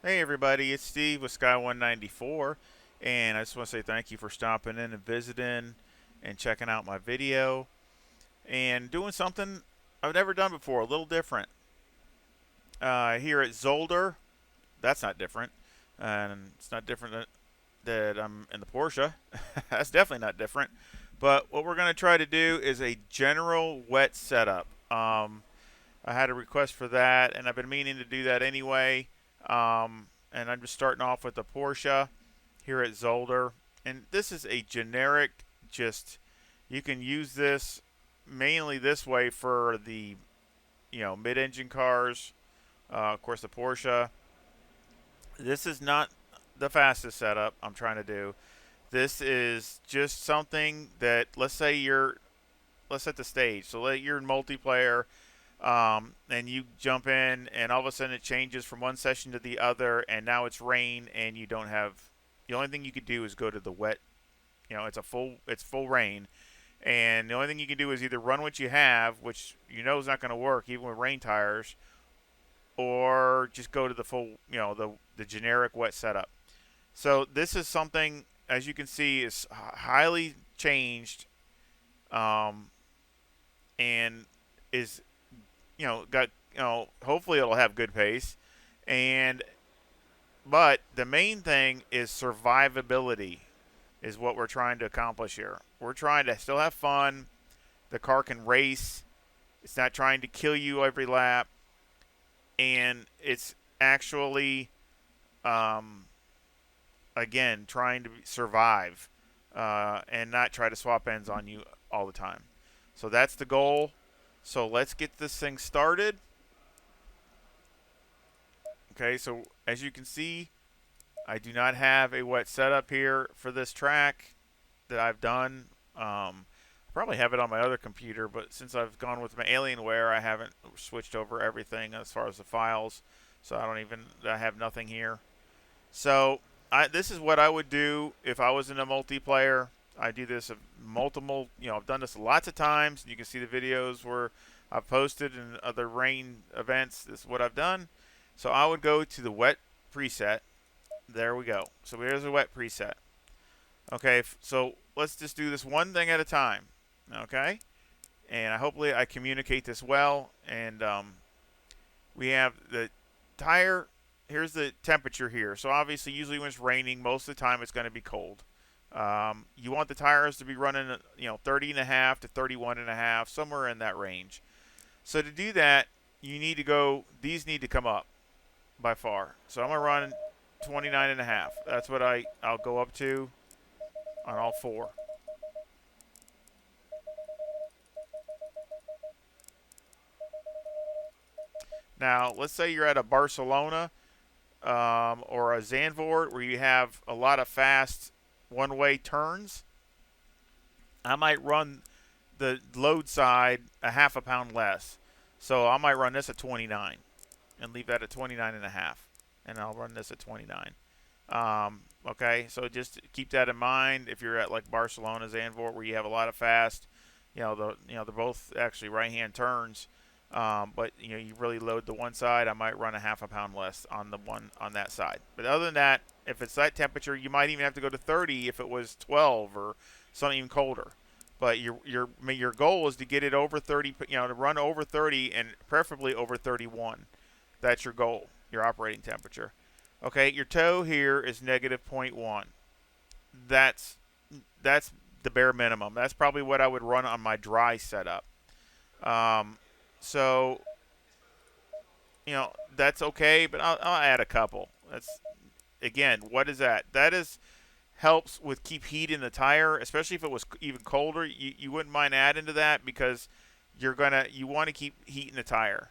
Hey everybody, it's Steve with Sky194, and I just want to say thank you for stopping in and visiting and checking out my video and doing something I've never done before, a little different. Here at Zolder, that's not different, and it's not different that I'm in the Porsche. That's definitely not different. But what we're going to try to do is a general wet setup. I had a request for that, and I've been meaning to do that anyway. And I'm just starting off with the Porsche here at Zolder. And this is a generic, just you can use this mainly this way for the mid-engine cars. Of course, the Porsche. This is not the fastest setup I'm trying to do. This is just something that let's set the stage. So you're in multiplayer, and you jump in, and all of a sudden it changes from one session to the other, and now it's rain, and you don't have. The only thing you could do is go to the wet. It's full rain, and the only thing you can do is either run what you have, which is not going to work even with rain tires, or just go to the full, the generic wet setup. So this is something, as you can see, is highly changed, and is got hopefully it'll have good pace, and but the main thing is survivability is what we're trying to accomplish here. We're trying to still have fun. The car can race. It's not trying to kill you every lap, and it's actually again trying to survive, and not try to swap ends on you all the time. So that's the goal. So let's get this thing started. Okay, so as you can see, I do not have a wet setup here for this track that I've done. I probably have it on my other computer, but since I've gone with my Alienware, I haven't switched over everything as far as the files. So I have nothing here. So this is what I would do if I was in a multiplayer. I do this multiple, I've done this lots of times. You can see the videos where I've posted in other rain events. This is what I've done. So I would go to the wet preset. There we go. So here's a wet preset. Okay, so let's just do this one thing at a time. Okay, and hopefully I communicate this well. And we have the tire. Here's the temperature here. So obviously, usually when it's raining, most of the time it's going to be cold. You want the tires to be running, 30 and a half to 31 and a half, somewhere in that range. So to do that, you need to go. These need to come up by far. So I'm gonna run 29 and a half. That's what I'll go up to on all four. Now let's say you're at a Barcelona, or a Zandvoort where you have a lot of fast one-way turns. I might run the load side a half a pound less. So I might run this at 29 and leave that at 29 and a half. And I'll run this at 29. Okay, so just keep that in mind if you're at like Barcelona, Zandvoort, where you have a lot of fast, they're both actually right-hand turns. But you really load the one side. I might run a half a pound less on the one on that side. But other than that, if it's that temperature, you might even have to go to 30 if it was 12 or something even colder. But your goal is to get it over 30, to run over 30 and preferably over 31. That's your goal, your operating temperature. Okay, your tow here is negative -0.1. That's the bare minimum. That's probably what I would run on my dry setup. So, that's okay, but I'll add a couple. That's, again, what is that? That is helps with keep heat in the tire, especially if it was even colder. You wouldn't mind adding to that because you want to keep heat in the tire.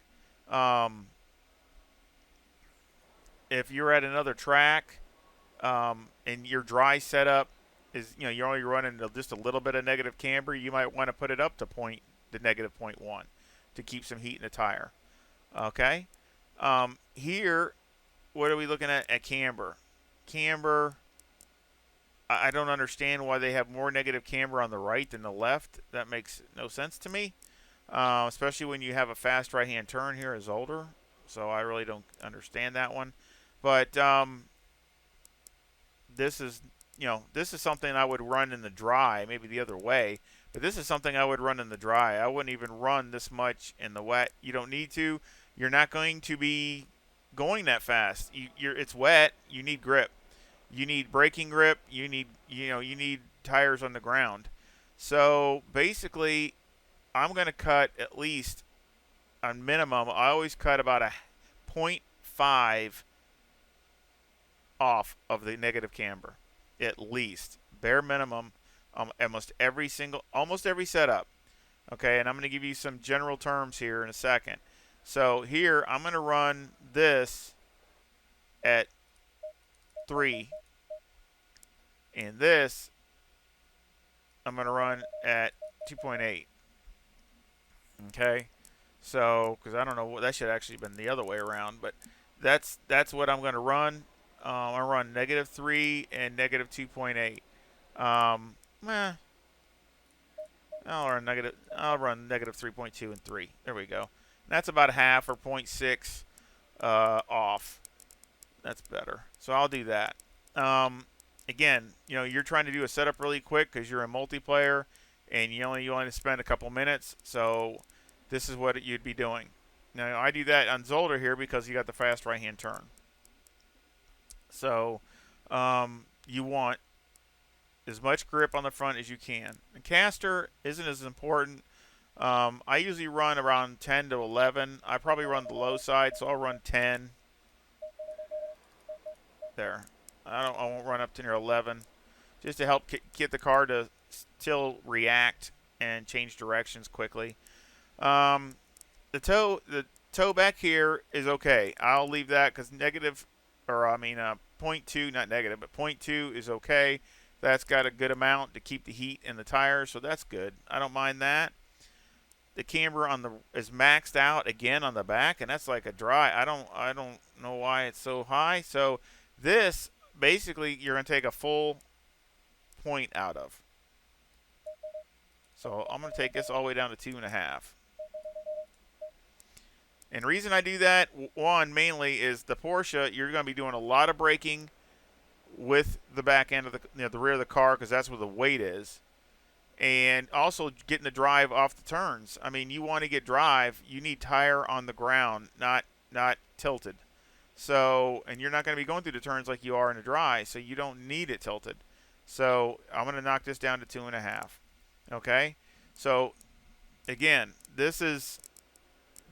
If you're at another track, and your dry setup is, you're only running just a little bit of negative camber, you might want to put it up to the negative -0.1 to keep some heat in the tire. Okay. Here, what are we looking at camber? Camber, I don't understand why they have more negative camber on the right than the left. That makes no sense to me, especially when you have a fast right-hand turn here as Zolder. So I really don't understand that one. But this is, this is something I would run in the dry, maybe the other way. But this is something I would run in the dry. I wouldn't even run this much in the wet. You don't need to. You're not going to be going that fast. It's wet. You need grip. You need braking grip. You need tires on the ground. So basically, I'm going to cut at least on minimum. I always cut about a 0.5 off of the negative camber, at least bare minimum, almost every setup. Okay, and I'm going to give you some general terms here in a second. So here I'm going to run this at 3, and this I'm going to run at 2.8. Okay, so because I don't know, that should actually have been the other way around, but that's what I'm going to run. I run -3 and -2.8. I'll run -3.2 and 3. There we go. And that's about half, or 0.6 off. That's better. So I'll do that. Again, you're trying to do a setup really quick because you're in multiplayer, and you only spend a couple minutes. So this is what you'd be doing. Now I do that on Zolder here because you got the fast right-hand turn. So you want as much grip on the front as you can. The caster isn't as important. I usually run around 10 to 11. I probably run the low side, so I'll run 10. There. I won't run up to near 11, just to help get the car to still react and change directions quickly. The toe back here is okay. I'll leave that because 0.2, not negative, but 0.2 is okay. That's got a good amount to keep the heat in the tires, so that's good. I don't mind that. The camber is maxed out again on the back, and that's like a dry. I don't know why it's so high. So this basically you're going to take a full point out of. So I'm going to take this all the way down to 2.5. And the reason I do that, one, mainly, is the Porsche, you're going to be doing a lot of braking with the back end of the rear of the car, because that's where the weight is. And also getting the drive off the turns. I mean, you want to get drive, you need tire on the ground, not tilted. So, and you're not going to be going through the turns like you are in the dry, so you don't need it tilted. So I'm going to knock this down to 2.5. Okay? So, again, this is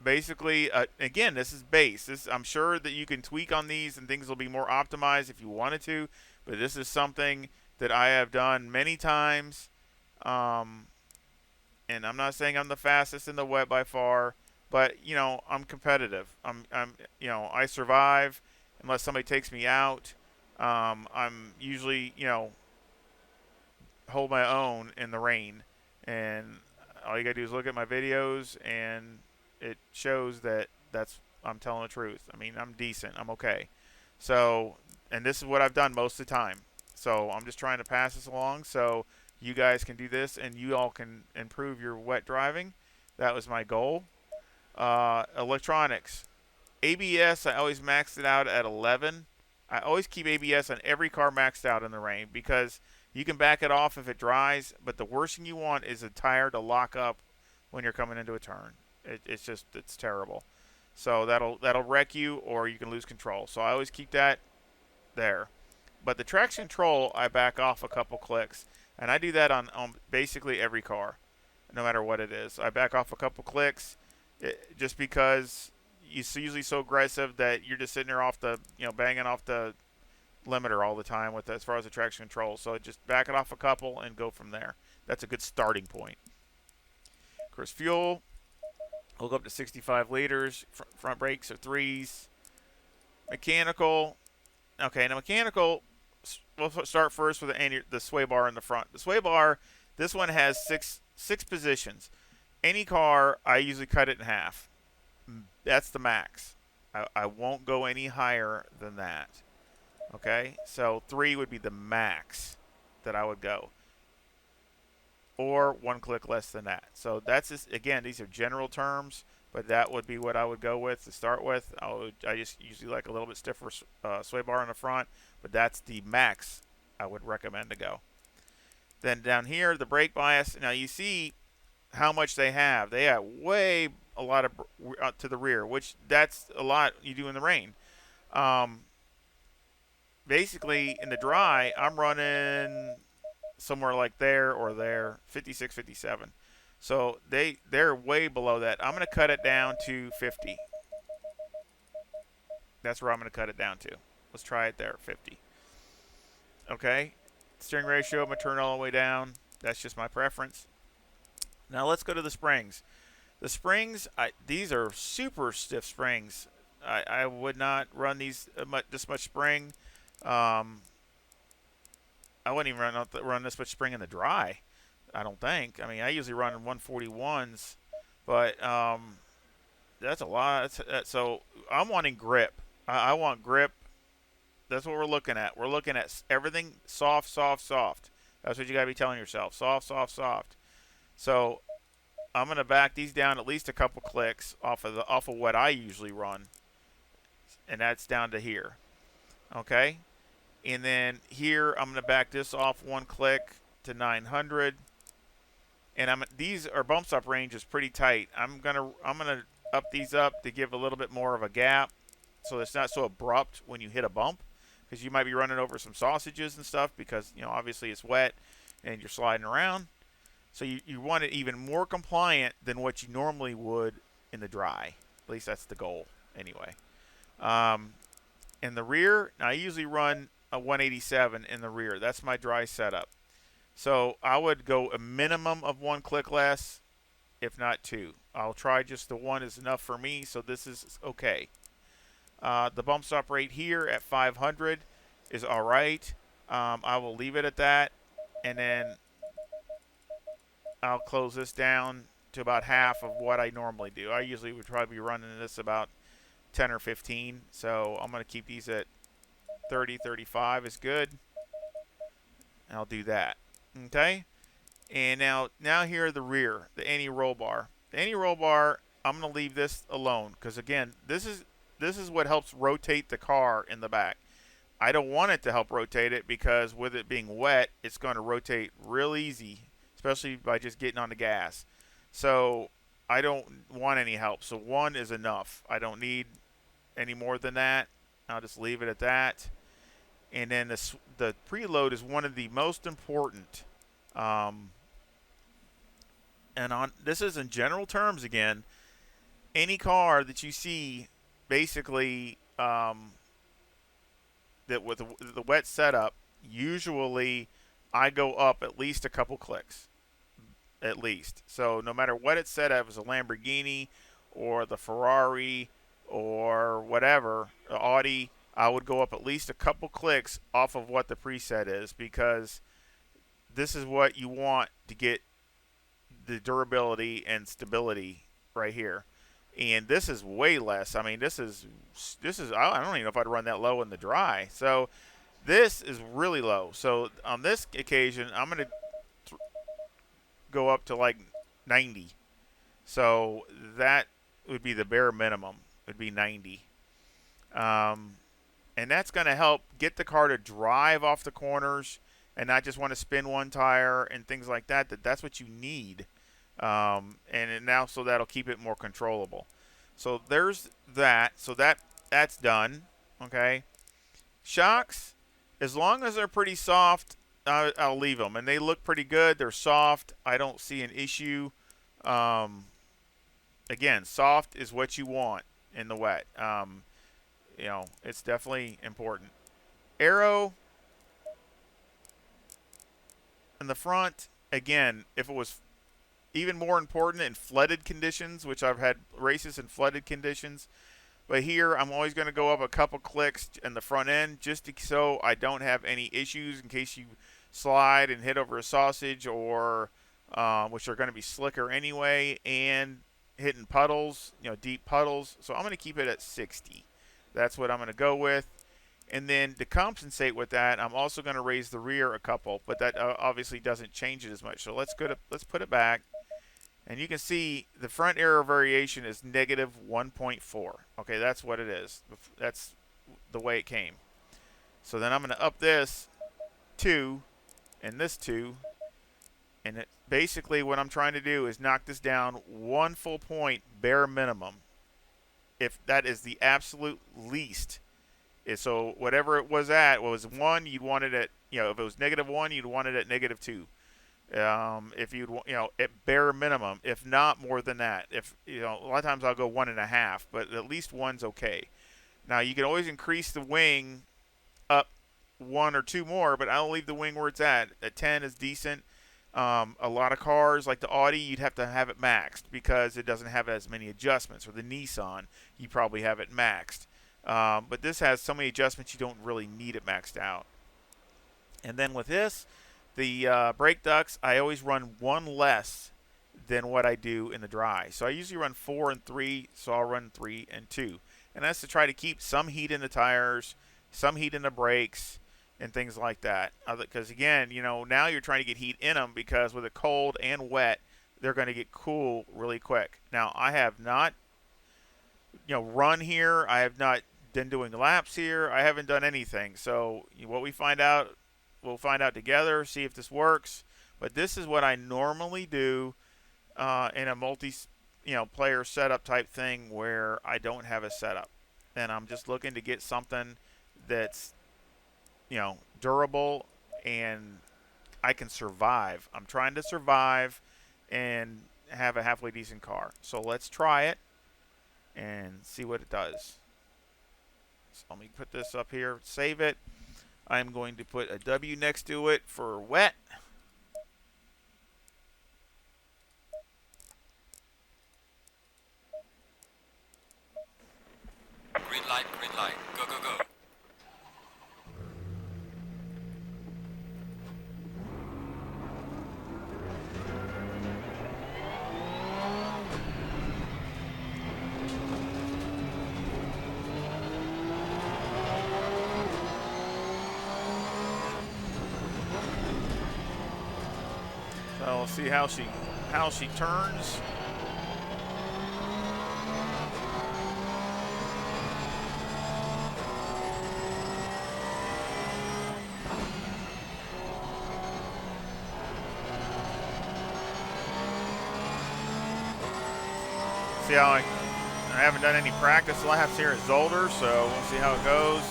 basically, this is base. I'm sure that you can tweak on these and things will be more optimized if you wanted to, but this is something that I have done many times. And I'm not saying I'm the fastest in the wet by far, but I'm competitive. I survive unless somebody takes me out. I'm usually hold my own in the rain, and all you gotta do is look at my videos, and it shows that I'm telling the truth. I mean, I'm decent. I'm okay. So, and this is what I've done most of the time. So I'm just trying to pass this along so you guys can do this and you all can improve your wet driving. That was my goal. Electronics. ABS, I always maxed it out at 11. I always keep ABS on every car maxed out in the rain because you can back it off if it dries, but the worst thing you want is a tire to lock up when you're coming into a turn. It's terrible. So that'll wreck you, or you can lose control. So I always keep that there. But the traction control, I back off a couple clicks, and I do that on basically every car, no matter what it is. I back off a couple clicks, just because it's usually so aggressive that you're just sitting there banging off the limiter all the time as far as the traction control. So just back it off a couple and go from there. That's a good starting point. Of course, fuel. We'll go up to 65 liters. Front brakes are 3s. Mechanical. Okay, now mechanical, we'll start first with the sway bar in the front. The sway bar, this one has six positions. Any car, I usually cut it in half. That's the max. I won't go any higher than that. Okay, so 3 would be the max that I would go, or one click less than that. So that's just, again, these are general terms, but that would be what I would go with to start with. I just usually like a little bit stiffer sway bar in the front, but that's the max I would recommend to go. Then down here, the brake bias. Now you see how much they have. They have way a lot of to the rear, which that's a lot you do in the rain. Basically, in the dry, I'm running somewhere like there or there, 56, 57. So they're way below that. I'm going to cut it down to 50. That's where I'm going to cut it down to. Let's try it there, 50. Okay. Steering ratio, I'm going to turn it all the way down. That's just my preference. Now let's go to the springs. The springs, these are super stiff springs. I would not run these this much spring. I wouldn't even run this much spring in the dry. I don't think. I mean, I usually run 141s, but that's a lot. So I'm wanting grip. I want grip. That's what we're looking at. We're looking at everything soft, soft, soft. That's what you got to be telling yourself. Soft, soft, soft. So I'm going to back these down at least a couple clicks off of what I usually run, and that's down to here. Okay, and then here I'm going to back this off one click to 900, and these are bump stop range is pretty tight. I'm gonna up these up to give a little bit more of a gap, so it's not so abrupt when you hit a bump, because you might be running over some sausages and stuff, because obviously it's wet and you're sliding around. So you want it even more compliant than what you normally would in the dry. At least that's the goal anyway. In the rear, now I usually run a 187 in the rear. That's my dry setup. So I would go a minimum of one click less, if not two. I'll try just the one is enough for me, so this is okay. The bump stop rate here at 500 is all right. I will leave it at that, and then I'll close this down to about half of what I normally do. I usually would probably be running this about 10 or 15, so I'm going to keep these at 30, 35 is good. And I'll do that. Okay? And now here the rear, the anti-roll bar. The anti-roll bar, I'm going to leave this alone, because again, this is what helps rotate the car in the back. I don't want it to help rotate it, because with it being wet, it's going to rotate real easy, especially by just getting on the gas. So I don't want any help. So one is enough. I don't need any more than that. I'll just leave it at that. And then the preload is one of the most important. This is in general terms again. Any car that you see, basically, that with the wet setup, usually I go up at least a couple clicks. At least. So no matter what it's set up, as a Lamborghini or the Ferrari or whatever, the Audi, I would go up at least a couple clicks off of what the preset is, because this is what you want to get the durability and stability right here. And this is way less. I mean, this is I don't even know if I'd run that low in the dry. So this is really low. So on this occasion, I'm going to go up to like 90. So that would be the bare minimum. It would be 90. And that's going to help get the car to drive off the corners and not just want to spin one tire and things like that. That's what you need. And now, so that'll keep it more controllable. So there's that. So that's done. Okay. Shocks, as long as they're pretty soft, I'll leave them. And they look pretty good. They're soft. I don't see an issue. Again, soft is what you want in the wet. It's definitely important. Aero in the front, again, if it was even more important in flooded conditions, which I've had races in flooded conditions, but here I'm always going to go up a couple clicks in the front end, just so I don't have any issues in case you slide and hit over a sausage, or which are going to be slicker anyway, and hitting puddles, deep puddles. So I'm going to keep it at 60. That's what I'm going to go with. And then to compensate with that, I'm also going to raise the rear a couple, but that obviously doesn't change it as much. So let's put it back. And you can see the front error variation is negative 1.4. Okay, that's what it is. That's the way it came. So then I'm going to up this 2 and this 2. And basically what I'm trying to do is knock this down 1 full point bare minimum. If that is the absolute least. So whatever it was at, was 1, you'd want it at, if it was negative 1, you'd want it at negative 2. If you'd, at bare minimum, if not more than that. If, a lot of times I'll go 1.5, but at least 1's okay. Now you can always increase the wing up 1 or 2 more, but I'll leave the wing where it's at. At 10 is decent. A lot of cars like the Audi, you'd have to have it maxed because it doesn't have as many adjustments. Or the Nissan, you probably have it maxed. But this has so many adjustments you don't really need it maxed out. And then with this, the brake ducts, I always run 1 less than what I do in the dry. So I usually run 4 and 3, so I'll run 3 and 2. And that's to try to keep some heat in the tires, some heat in the brakes, and things like that. Because again, now you're trying to get heat in them because with it cold and wet, they're going to get cool really quick. Now, I have not, run here. I have not been doing laps here. I haven't done anything. So what we find out, we'll find out together, see if this works. But this is what I normally do in a player setup type thing where I don't have a setup. And I'm just looking to get something that's, durable and I can survive. I'm trying to survive and have a halfway decent car. So let's try it and see what it does. So let me put this up here, save it. I'm going to put a W next to it for wet. Green light, go, go, go. So we'll see how she turns. See how I haven't done any practice laps here at Zolder, so we'll see how it goes.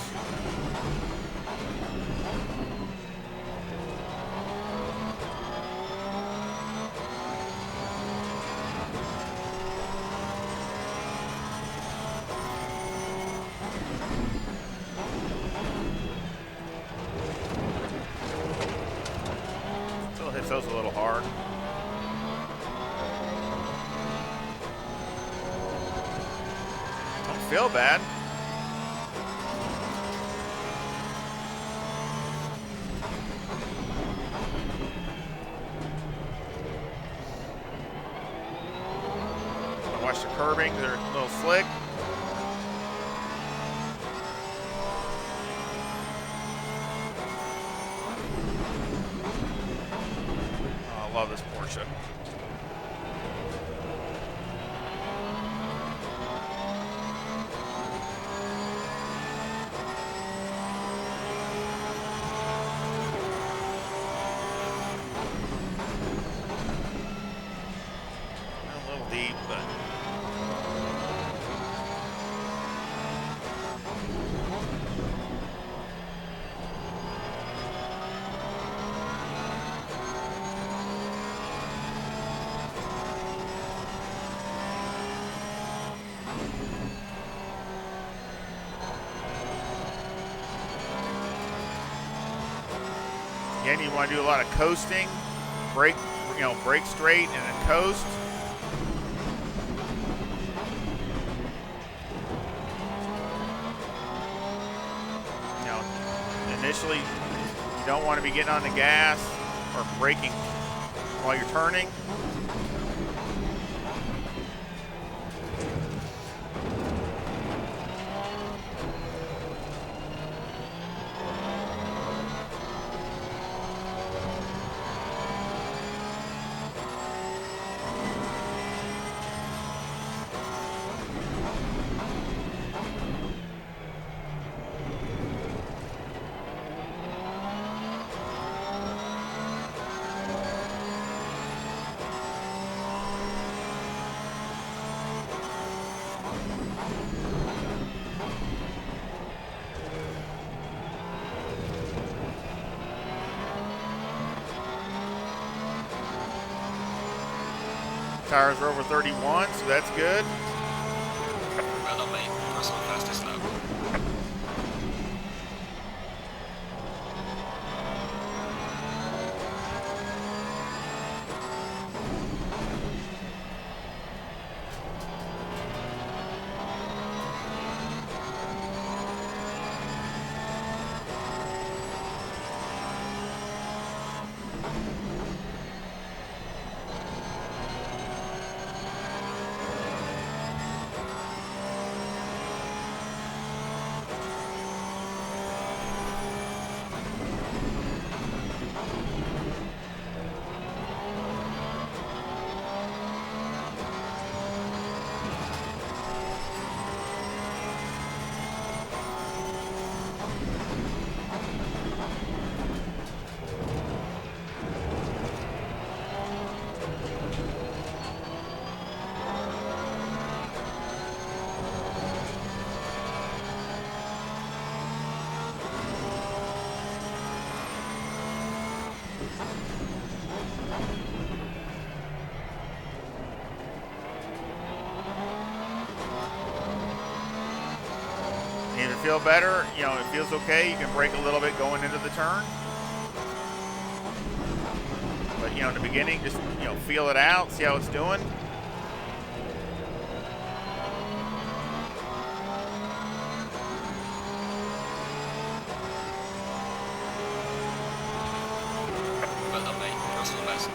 Still hits those a little hard. Don't feel bad. Watch the curbing, they're a little slick. Oh, I love this Porsche. A little deep, but again, you want to do a lot of coasting, brake straight and then coast. Initially, you don't want to be getting on the gas or braking while you're turning. Tires are over 31, so that's good. Well done, mate. Personal fastest lap. If you feel better, you know, it feels okay, you can brake a little bit going into the turn. But, you know, in the beginning, just, you know, feel it out, see how it's doing. Well done, mate. Personal best.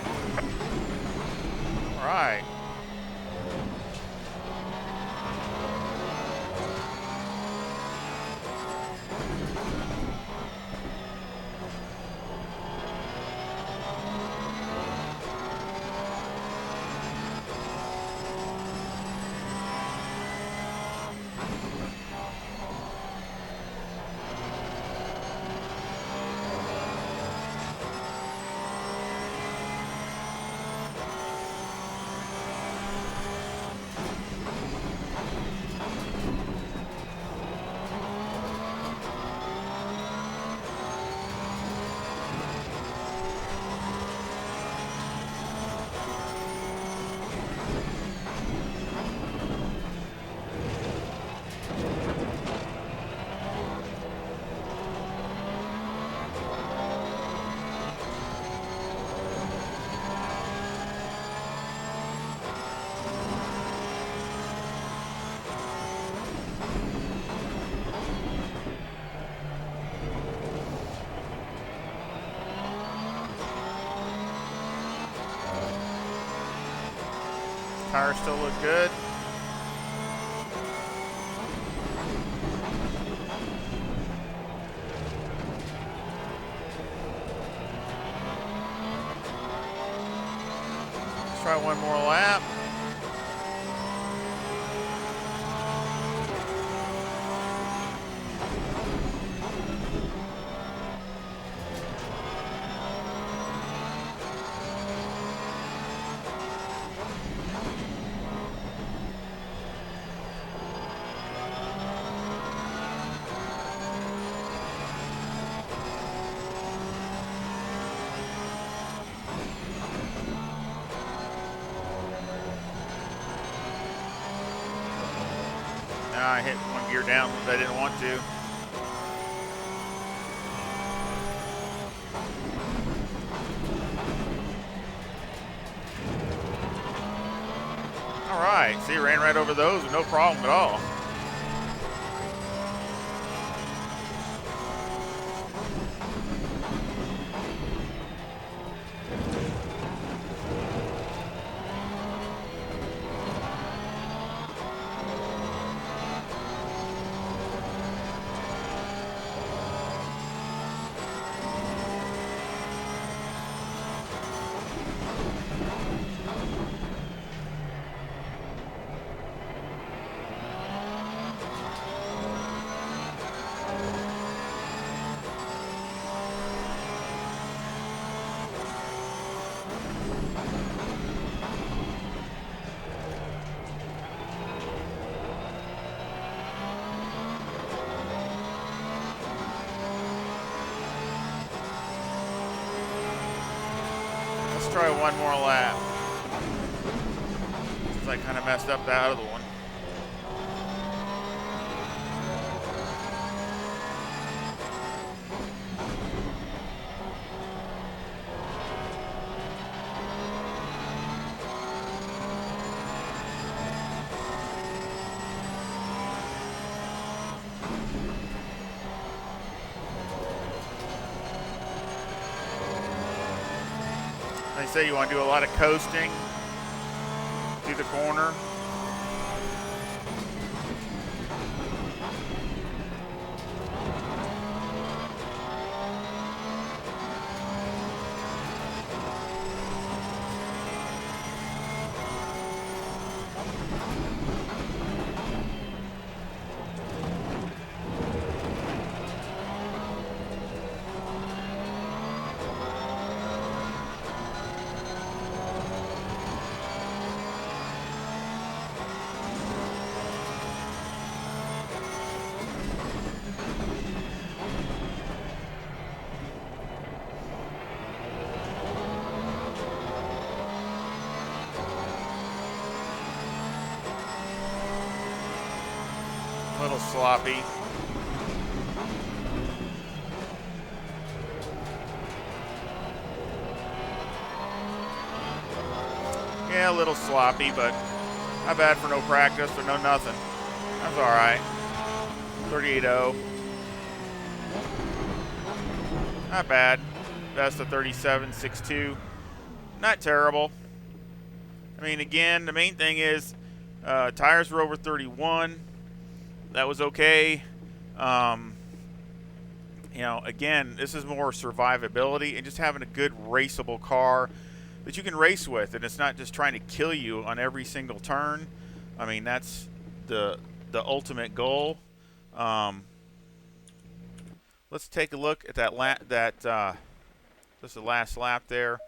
All right. Tires still look good. Let's try one more lap. I hit one gear down because I didn't want to. All right, see, ran right over those with no problem at all. Let's try one more lap. I kind of messed up that other one. They say you want to do a lot of coasting through the corner. A little sloppy. Yeah, a little sloppy, but not bad for no practice or no nothing. That's all right. 38.0. Not bad. That's a 37.62. Not terrible. I mean, again, the main thing is tires were over 31. That was okay. You know, again, this is more survivability and just having a good raceable car that you can race with, and it's not just trying to kill you on every single turn. I mean, that's the ultimate goal. Let's take a look at that just the last lap there.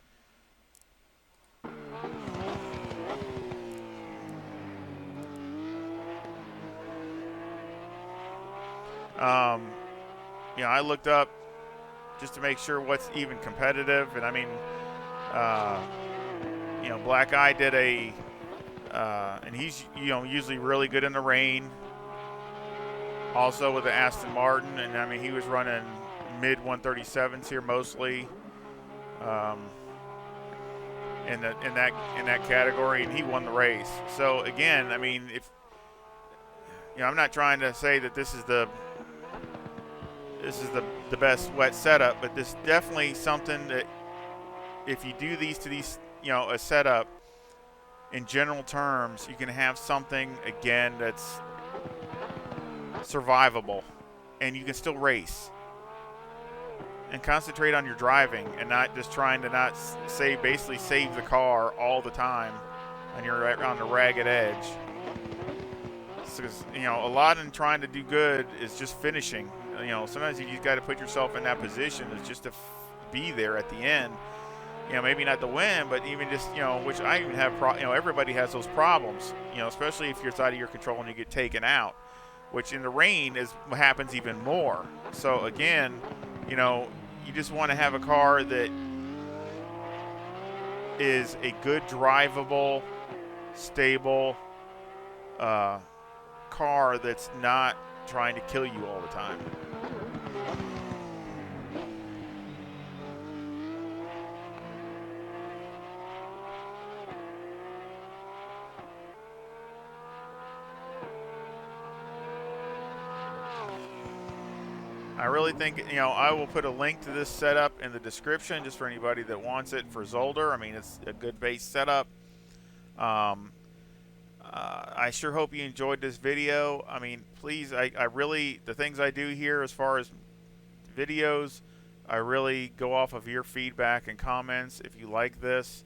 You know, I looked up just to make sure what's even competitive, and I mean, you know, Black Eye did a, and he's, you know, usually really good in the rain. Also with the Aston Martin, and I mean, he was running mid 137s here mostly, in that category, and he won the race. So again, I mean, if you know, I'm not trying to say that this is the best wet setup, but this is definitely something that if you do these to these, you know, a setup in general terms, you can have something again that's survivable, and you can still race and concentrate on your driving and not just trying to not basically save the car all the time and you're right on the ragged edge. Because, you know, a lot in trying to do good is just finishing. You know, sometimes you just got to put yourself in that position is just to be there at the end. You know, maybe not to win, but even just, you know, which I even have, you know, everybody has those problems, you know, especially if you're out of your control and you get taken out, which in the rain is what happens even more. So again, you know, you just want to have a car that is a good drivable, stable car that's not trying to kill you all the time. I really think, you know, I will put a link to this setup in the description just for anybody that wants it for Zolder. I mean, it's a good base setup. I sure hope you enjoyed this video. I mean, please, I really, the things I do here as far as videos, I really go off of your feedback and comments. If you like this,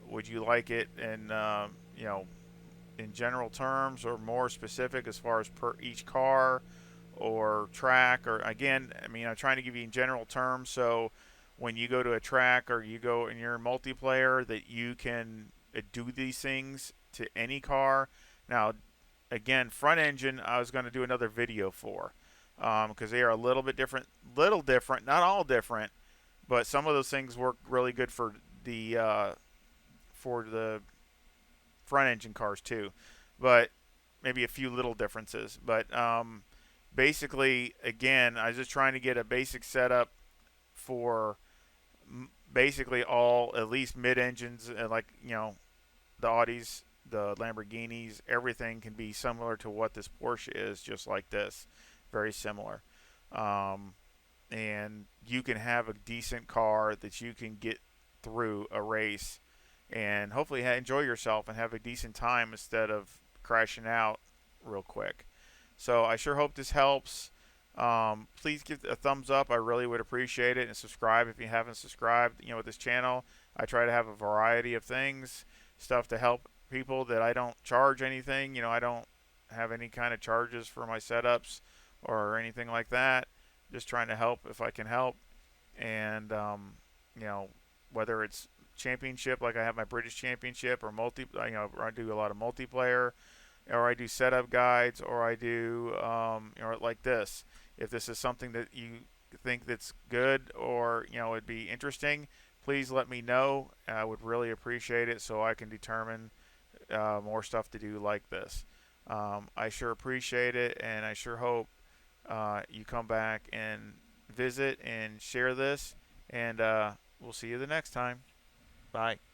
would you like it in, you know, in general terms or more specific as far as per each car or track? Or again, I mean, I'm trying to give you in general terms, so when you go to a track or you go in your multiplayer that you can do these things to any car. Now, again, front engine, I was going to do another video for, because they are a little bit different, not all different, but some of those things work really good for the front engine cars too, but maybe a few little differences. But basically, again, I was just trying to get a basic setup for basically all at least mid engines, like the Audis, the Lamborghinis, everything can be similar to what this Porsche is, just like this, very similar. Um, and you can have a decent car that you can get through a race and hopefully enjoy yourself and have a decent time instead of crashing out real quick. So I sure hope this helps. Please give a thumbs up. I really would appreciate it, and subscribe if you haven't subscribed. With this channel, I try to have a variety of things, stuff to help people that I don't charge anything. I don't have any kind of charges for my setups or anything like that. Just trying to help if I can help, and you know, whether it's championship like I have my British championship, or I do a lot of multiplayer, or I do setup guides, or I do like this. If this is something that you think that's good, or it'd be interesting, please let me know. I would really appreciate it, so I can determine more stuff to do like this. I sure appreciate it, and I sure hope you come back and visit and share this. And we'll see you the next time. Bye.